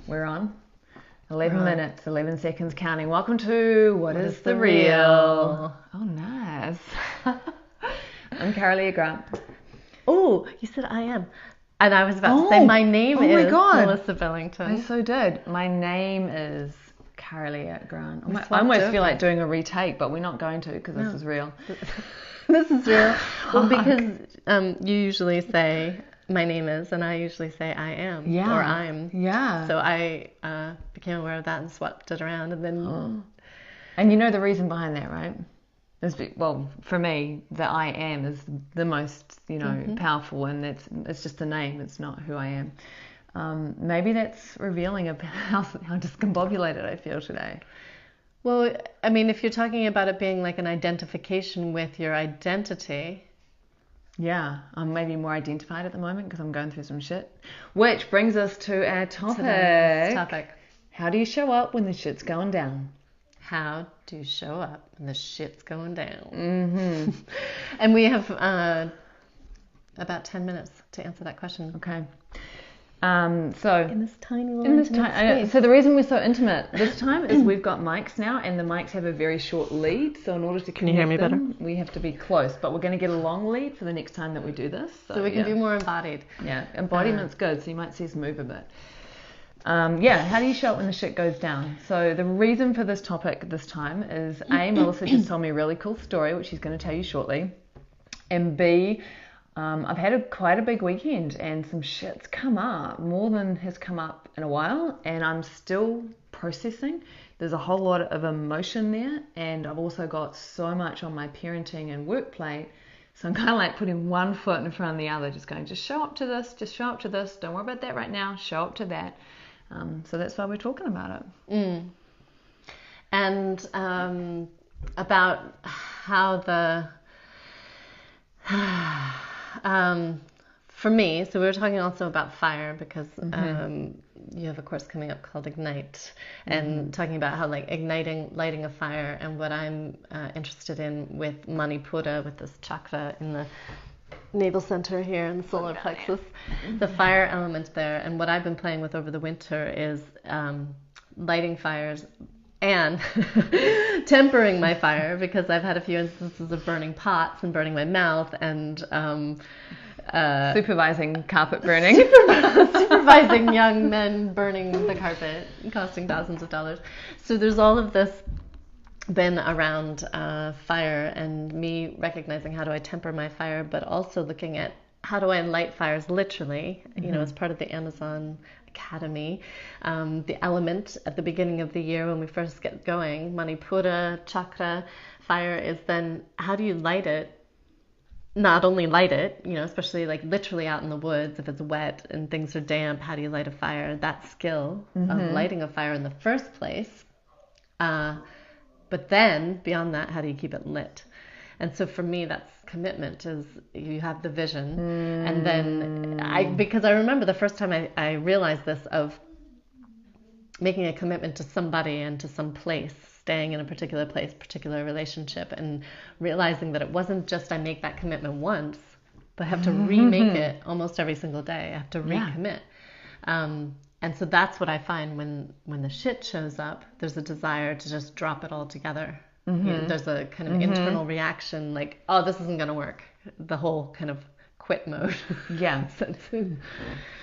We're on. 11 minutes, 11 seconds counting. Welcome to What is the Real? Oh, nice. I'm Kara-Leah Grant. Oh, you said I am. And I was about to say my name is Melissa Billington. I so did. My name is Kara-Leah Grant. I almost feel like doing a retake, but we're not going to because this is real. This is real. Well, because you usually say my name is, and I usually say I am or I'm. Yeah. So I became aware of that and swapped it around, and then. And you know the reason behind that, right? Well, for me, the I am is the most, powerful, and it's just a name. It's not who I am. Maybe that's revealing about how discombobulated I feel today. Well, I mean, if you're talking about it being like an identification with your identity. Yeah, I'm maybe more identified at the moment because I'm going through some shit. Which brings us to our topic. Today's topic. How do you show up when the shit's going down? How do you show up when the shit's going down? Mm-hmm. And we have about 10 minutes to answer that question. Okay. So in this tiny little space. So the reason we're so intimate this time is we've got mics now, and the mics have a very short lead. So in order to can you hear me better? We have to be close, but we're going to get a long lead for the next time that we do this. So we can be more embodied. Yeah, embodiment's good. So you might see us move a bit. How do you show up when the shit goes down? So the reason for this topic this time is Melissa just told me a really cool story, which she's going to tell you shortly, and B, I've had quite a big weekend and some shit's come up, more than has come up in a while, and I'm still processing. There's a whole lot of emotion there, and I've also got so much on my parenting and work plate, so I'm kind of like putting one foot in front of the other, just going, just show up to this, don't worry about that right now, show up to that. So that's why we're talking about it. And about how for me, so we were talking also about fire because you have a course coming up called Ignite, and talking about how like lighting a fire, and what I'm interested in with Manipura, with this chakra in the navel center here in the solar plexus, the fire element there, and what I've been playing with over the winter is lighting fires and tempering my fire, because I've had a few instances of burning pots and burning my mouth and supervising carpet burning, supervising young men burning the carpet, costing thousands of dollars. So there's all of this been around fire, and me recognizing how do I temper my fire, but also looking at how do I light fires literally, as part of the Amazon Academy. The element at the beginning of the year when we first get going, Manipura chakra fire, is then how do you light it? Not only light it, especially like literally out in the woods, if it's wet and things are damp, how do you light a fire? That skill of lighting a fire in the first place. But then beyond that, how do you keep it lit? And so for me, that's commitment, is you have the vision. And then because I remember the first time I realized this, of making a commitment to somebody and to some place, staying in a particular place, particular relationship, and realizing that it wasn't just I make that commitment once, but I have to remake it almost every single day. I have to recommit. And so that's what I find when the shit shows up. There's a desire to just drop it all together. There's a kind of internal reaction like, oh, this isn't going to work. The whole kind of quit mode. Yeah.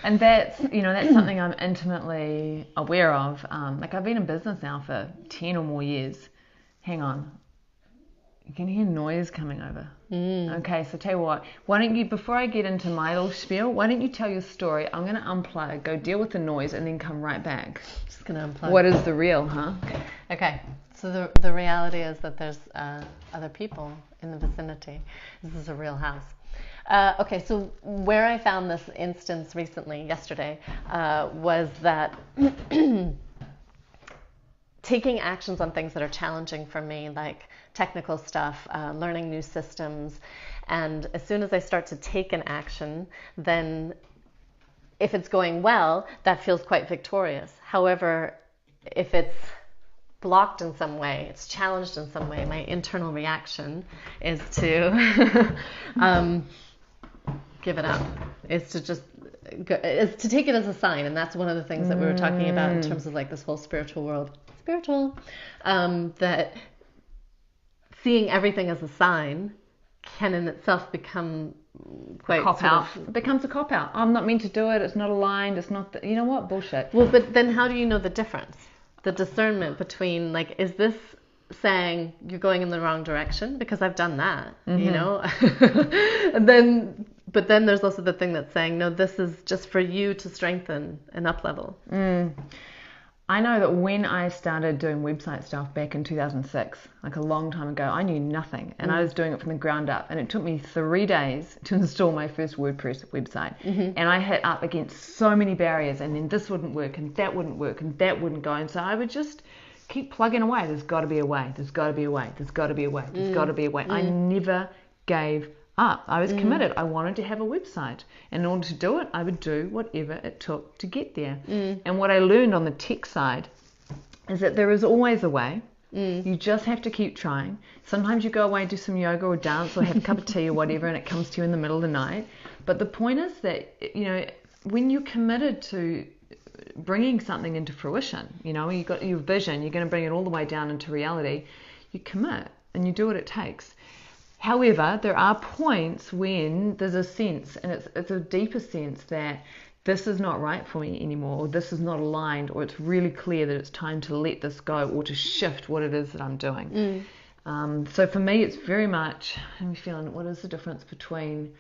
And that's something I'm intimately aware of. I've been in business now for 10 or more years. Hang on. You can hear noise coming over. Okay, so tell you what, why don't you, before I get into my little spiel, why don't you tell your story? I'm going to unplug, go deal with the noise, and then come right back. Just going to unplug. What is the real, huh? Okay, so the reality is that there's other people in the vicinity. This is a real house. Okay, so where I found this instance recently, yesterday, was that taking actions on things that are challenging for me, like technical stuff, learning new systems, and as soon as I start to take an action, then if it's going well, that feels quite victorious. However, if it's blocked in some way, it's challenged in some way, my internal reaction is to give it up, is to just is to take it as a sign. And that's one of the things that we were talking about in terms of like this whole spiritual world, that seeing everything as a sign can in itself become quite It becomes a cop out. I'm not meant to do it. It's not aligned. It's not, you know what? Bullshit. Well, but then how do you know the difference? The discernment between, like, is this saying you're going in the wrong direction? Because I've done that, you know? But then there's also the thing that's saying, no, this is just for you to strengthen and up level. I know that when I started doing website stuff back in 2006, like a long time ago, I knew nothing, and I was doing it from the ground up, and it took me 3 days to install my first WordPress website, and I hit up against so many barriers, and then this wouldn't work, and that wouldn't work, and that wouldn't go, and so I would just keep plugging away. There's got to be a way. There's got to be a way. There's got to be a way. There's got to be a way. I never gave up. I was committed. I wanted to have a website. And in order to do it, I would do whatever it took to get there. And what I learned on the tech side is that there is always a way. You just have to keep trying. Sometimes you go away and do some yoga or dance or have a cup of tea or whatever, and it comes to you in the middle of the night. But the point is that, you know, when you're committed to bringing something into fruition, you know, you've got your vision, you're going to bring it all the way down into reality, you commit and you do what it takes. However, there are points when there's a sense, and it's a deeper sense, that this is not right for me anymore, or this is not aligned, or it's really clear that it's time to let this go, or to shift what it is that I'm doing. So for me, it's very much, I'm feeling, what is the difference between...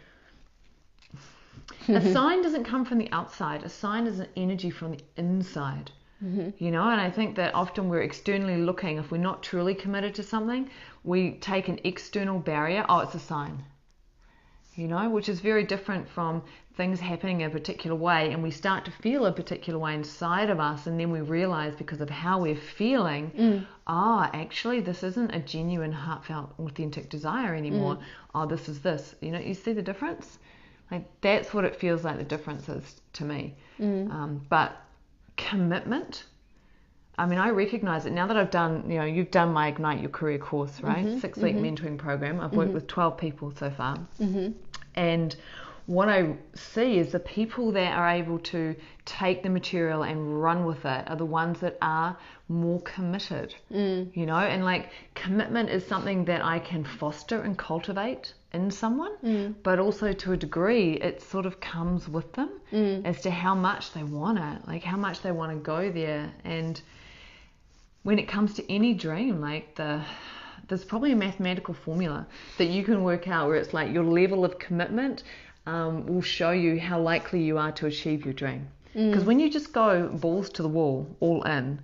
A sign doesn't come from the outside. A sign is an energy from the inside. You know, and I think that often we're externally looking. If we're not truly committed to something, we take an external barrier. Oh, it's a sign. You know, which is very different from things happening a particular way, and we start to feel a particular way inside of us, and then we realize because of how we're feeling, actually this isn't a genuine, heartfelt, authentic desire anymore. Oh, this is this. You know, you see the difference? Like, that's what it feels like the difference is to me. But commitment, I mean, I recognize it now that I've done, you know, you've done my Ignite Your Career course, right? 6-week mentoring program. I've worked with 12 people so far. And what I see is the people that are able to take the material and run with it are the ones that are more committed, you know, and like commitment is something that I can foster and cultivate in someone, but also to a degree it sort of comes with them as to how much they want it, like how much they want to go there. And when it comes to any dream, like there's probably a mathematical formula that you can work out where it's like your level of commitment will show you how likely you are to achieve your dream. Because when you just go balls to the wall, all in,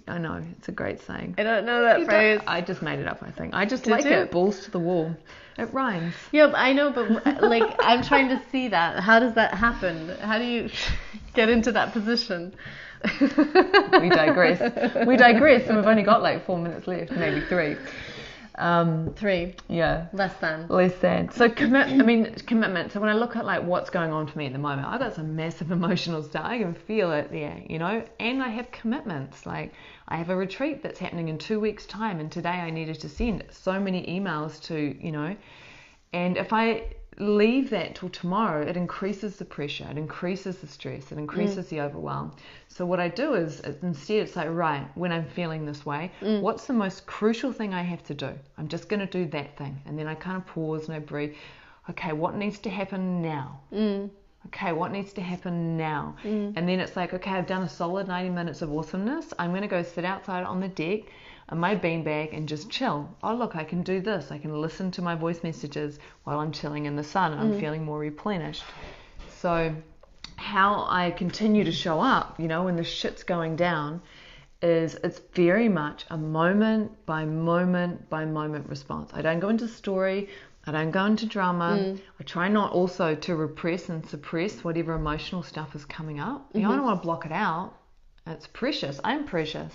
I know, it's a great saying. I don't know that phrase. I just made it up, I think. I just like it, balls to the wall. It rhymes. Yeah, I know, but like I'm trying to see that. How does that happen? How do you get into that position? We digress, and we've only got like 4 minutes left, maybe 3. 3. Yeah. Less than. So commitment. So when I look at like what's going on for me at the moment, I've got some massive emotional stuff. I can feel it there, you know, and I have commitments. Like I have a retreat that's happening in 2 weeks' time, and today I needed to send so many emails to, you know, and if I leave that till tomorrow, it increases the pressure, it increases the stress, it increases the overwhelm. So what I do is instead it's like, right, when I'm feeling this way, what's the most crucial thing I have to do? I'm just going to do that thing. And then I kind of pause and I breathe. Okay, what needs to happen now? Okay, what needs to happen now? And then it's like, okay, I've done a solid 90 minutes of awesomeness. I'm going to go sit outside on the deck in my beanbag and just chill. Oh, look, I can do this. I can listen to my voice messages while I'm chilling in the sun and I'm feeling more replenished. So how I continue to show up, you know, when the shit's going down is it's very much a moment by moment by moment response. I don't go into story. I don't go into drama. I try not also to repress and suppress whatever emotional stuff is coming up. You know, I don't want to block it out. It's precious. I'm precious.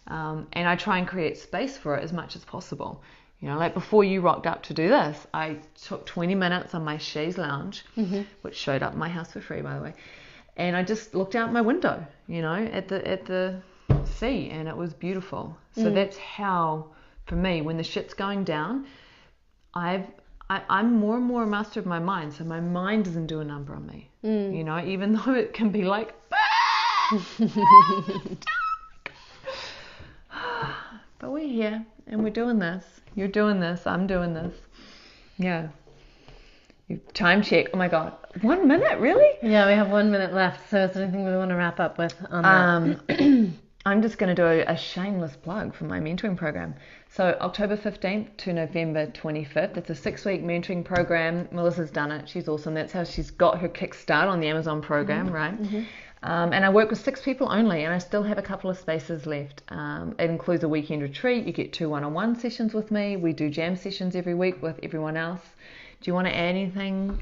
And I try and create space for it as much as possible. You know, like before you rocked up to do this, I took 20 minutes on my chaise lounge, which showed up in my house for free, by the way. And I just looked out my window, you know, at the sea, and it was beautiful. So that's how, for me, when the shit's going down, I'm more and more a master of my mind, so my mind doesn't do a number on me. You know, even though it can be like, but we're here and we're doing this. You're doing this. I'm doing this. Yeah. Time check. Oh my God. 1 minute, really? Yeah, we have 1 minute left. So is there anything we want to wrap up with on that? I'm just going to do a shameless plug for my mentoring program. So October 15th to November 25th. It's a 6-week mentoring program. Melissa's done it. She's awesome. That's how she's got her kickstart on the Amazon program, right? And I work with 6 people only, and I still have a couple of spaces left. It includes a weekend retreat. You get 2 one-on-one sessions with me. We do jam sessions every week with everyone else. Do you want to add anything?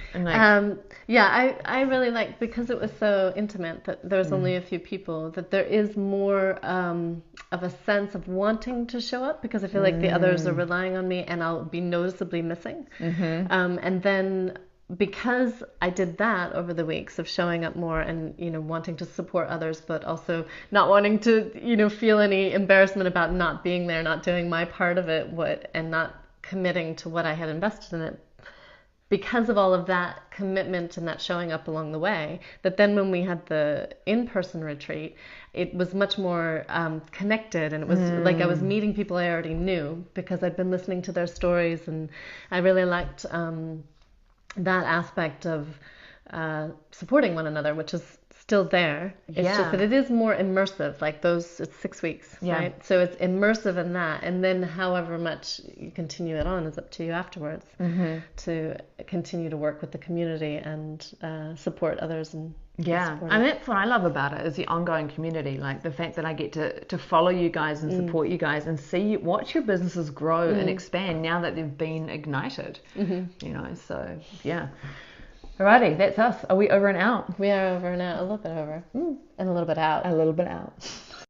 Yeah, I really like, because it was so intimate that there was only a few people, that there is more of a sense of wanting to show up, because I feel like the others are relying on me and I'll be noticeably missing. And then because I did that over the weeks of showing up more and, you know, wanting to support others, but also not wanting to, you know, feel any embarrassment about not being there, not doing my part of it, and not committing to what I had invested in it. Because of all of that commitment and that showing up along the way, that then when we had the in-person retreat, it was much more connected, and it was like I was meeting people I already knew because I'd been listening to their stories, and I really liked that aspect of supporting one another, which is still there. It's just that it is more immersive, like it's 6 weeks, right? So it's immersive in that, and then however much you continue it on is up to you afterwards to continue to work with the community and support others. And and that's what I love about it, is the ongoing community, like the fact that I get to follow you guys and support you guys and watch your businesses grow and expand now that they've been ignited. You know, so yeah. Alrighty, that's us. Are we over and out? We are over and out, a little bit over, and a little bit out. A little bit out.